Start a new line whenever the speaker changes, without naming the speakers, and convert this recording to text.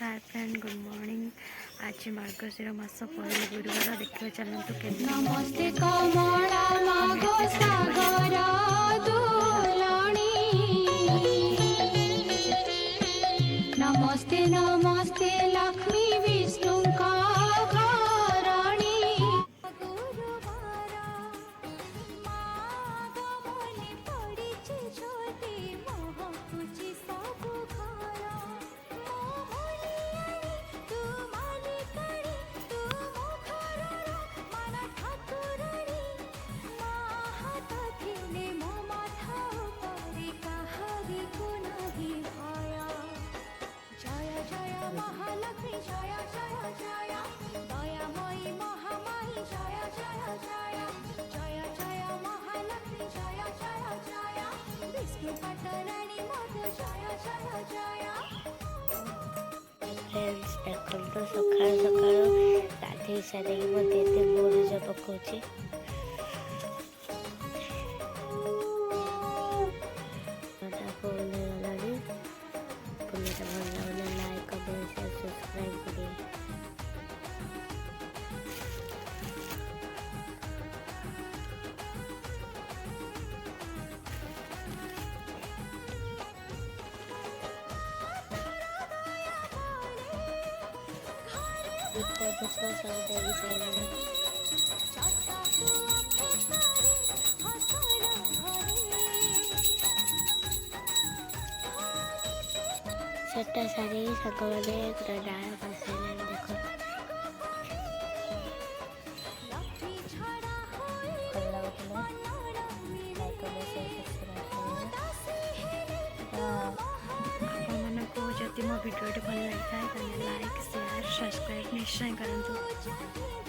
Hi friend good morning. आज मार्गशीर मास पहले गुरुवार देखिए चलते के
नमस्ते कमला मागो सागर दुलणी नमस्ते नमस्ते लक्ष्मी विष्णु का घरणी महालक्ष्मी जय जय जय दयामयी महामाही जय जय जय जय जय महालक्ष्मी जय जय जय विष्णु पटराणी मधु जय जय जय।
फ्रेंड्स देखो तो सकाल सकाल गाधे सारे मत मुरुज पकाउछि लाइक कमेंट सब्सक्राइब करिए। देखो सब देवी से सेटा सारी सगले पूरा डाल बसले देखो
जदि मो भिडियो भल लगी था लाइक शेयर सब्सक्राइब निश्चय करूँ।